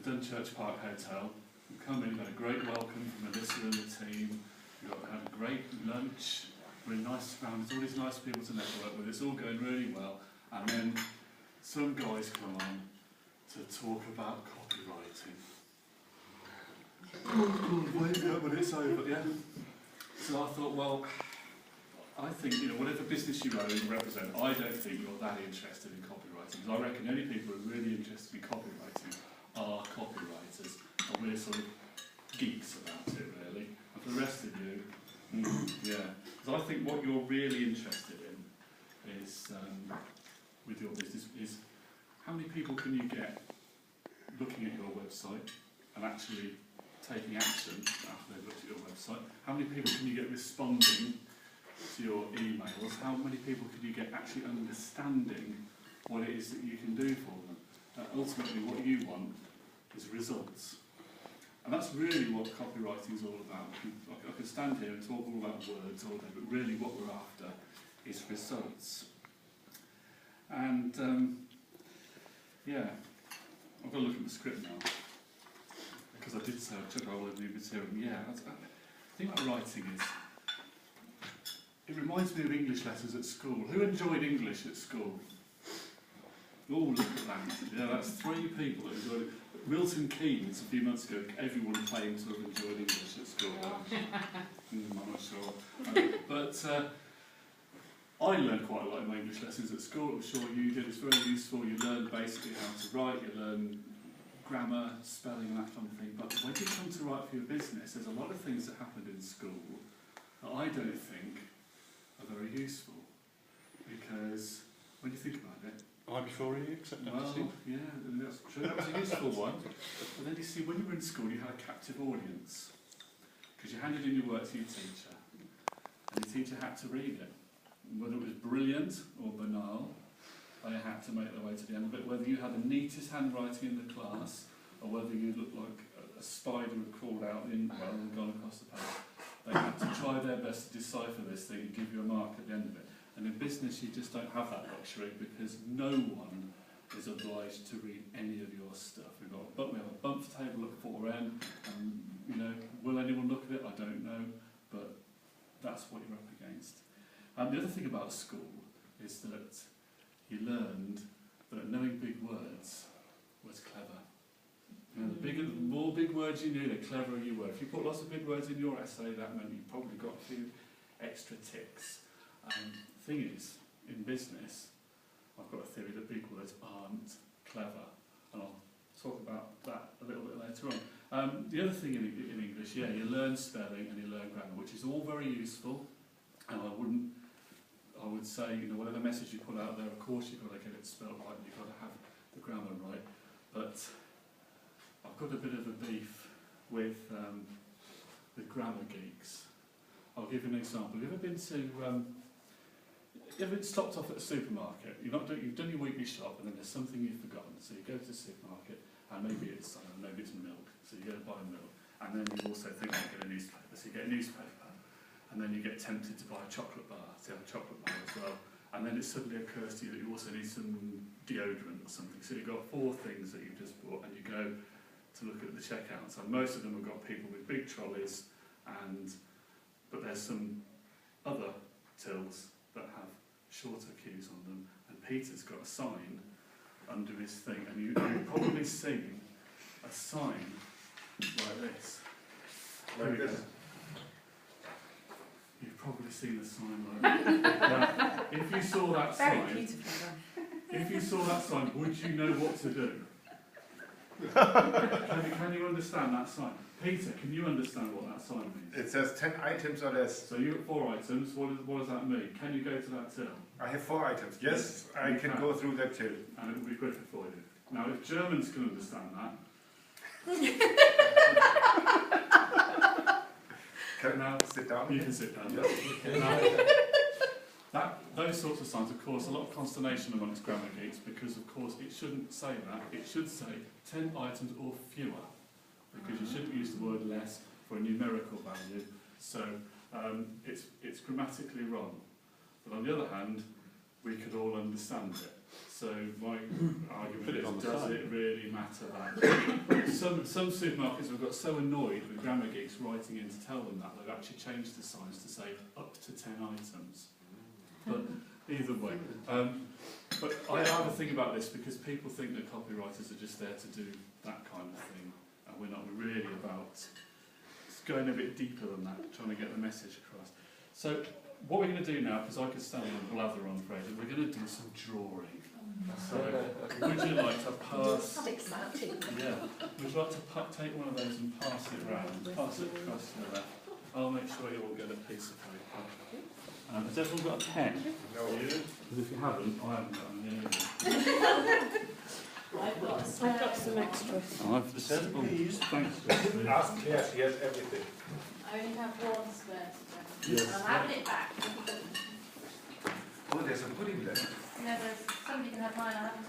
we've done Church Park Hotel. We've come in, had a great welcome from Melissa and the team. We've had a great lunch, really nice surroundings, all these nice people to network with. It's all going really well. And then some guys come on to talk about copywriting. Wait up when it's over, yeah. So I thought, well, I think, whatever business you own and represent, I don't think you're that interested in copywriting. Because I reckon the only people who are really interested in copywriting are copywriters. And we're sort of geeks about it, really. And for the rest of you, yeah. Because I think what you're really interested in is, with your business, is how many people can you get looking at your website and actually taking action after they've looked at your website? How many people can you get responding to your emails? How many people can you get actually understanding what it is that you can do for them? Ultimately, what you want is results. And that's really what copywriting is all about. I could stand here and talk all about words all day, but really what we're after is results. And yeah, I've got to look at the script now. Because I did say I took all of the material. Yeah, the thing about writing is, it reminds me of English lessons at school. Who enjoyed English at school? Oh, look at that. Yeah, that's 3 people that enjoyed it. Milton Keynes, a few months ago, everyone claimed to have enjoyed English at school. I'm not sure. But I learned quite a lot in my English lessons at school. I'm sure you did. It's very useful. You learn basically how to write, you learn grammar, spelling and that kind of thing. But when you come to write for your business, there's a lot of things that happened in school that I don't think are very useful. Because when you think about it, I before you accept that. well, yeah, that's true. That was a useful one. But then you see, when you were in school, you had a captive audience. Because you handed in your work to your teacher, and your teacher had to read it. Whether it was brilliant or banal, they had to make their way to the end of it. Whether you had the neatest handwriting in the class, or whether you looked like a spider had crawled out the inkwell and gone across the page, they had to try their best to decipher this thing and give you a mark at the end of it. And in business, you just don't have that luxury because no one is obliged to read any of your stuff. We have a bump table at 4M, and will anyone look at it? I don't know, but that's what you're up against. And the other thing about school is that you learned that knowing big words was clever. The more big words you knew, the cleverer you were. If you put lots of big words in your essay, that meant you probably got a few extra ticks. The thing is, in business, I've got a theory that big words aren't clever, and I'll talk about that a little bit later on. The other thing in English, yeah, you learn spelling and you learn grammar, which is all very useful, and I would say, whatever message you put out there, of course you've got to get it spelled right, and you've got to have the grammar right, but I've got a bit of a beef with grammar geeks. I'll give you an example. Have you ever been to, stopped off at a supermarket? You've done your weekly shop, and then there's something you've forgotten. So you go to the supermarket, and maybe it's milk. So you go to buy milk, and then you also think you get a newspaper. So you get a newspaper, and then you get tempted to buy a chocolate bar. So you have a chocolate bar as well, and then it suddenly occurs to you that you also need some deodorant or something. So you've got 4 things that you've just bought, and you go to look at the checkouts, and most of them have got people with big trolleys, but there's some other tills that have shorter queues on them, and Peter's got a sign under his thing, and you've probably seen a sign like this. Like this? You've probably seen a sign like that. Now, if you saw that sign, would you know what to do? Can you understand that sign? Peter, can you understand what that sign means? It says 10 items or less. So you've got 4 items. What does that mean? Can you go to that till? I have 4 items. Yes, I can go through that till. And it will be quicker for you. Now, if Germans can understand that... Can I now sit down? You can sit down. Now, those sorts of signs have caused a lot of consternation amongst grammar geeks because, of course, it shouldn't say that. It should say 10 items or fewer, because you shouldn't use the word less for a numerical value. So it's grammatically wrong. But on the other hand, we could all understand it. So my argument Put it on is, the does side. it really matter that? Some supermarkets have got so annoyed with grammar geeks writing in to tell them that they've actually changed the signs to say up to 10 items. But either way. But I have a thing about this because people think that copywriters are just there to do that kind of thing, and we're not. We're really about going a bit deeper than that, trying to get the message across. So what we're going to do now, because I could stand and blather on for ages, we're going to do some drawing. So would you like to pass? How exciting. Yeah. Would you like to take one of those and pass it round? Pass it across to the left. I'll make sure you all get a piece of paper. Has everyone got a pen? No. Because if you haven't, I haven't got one either. I've got some extras. I've several. Thanks. Ask Claire, she has everything. I only have one spare today. Yes. I'm having it back. Oh, there's a pudding there. No, there's somebody can have mine. I haven't touched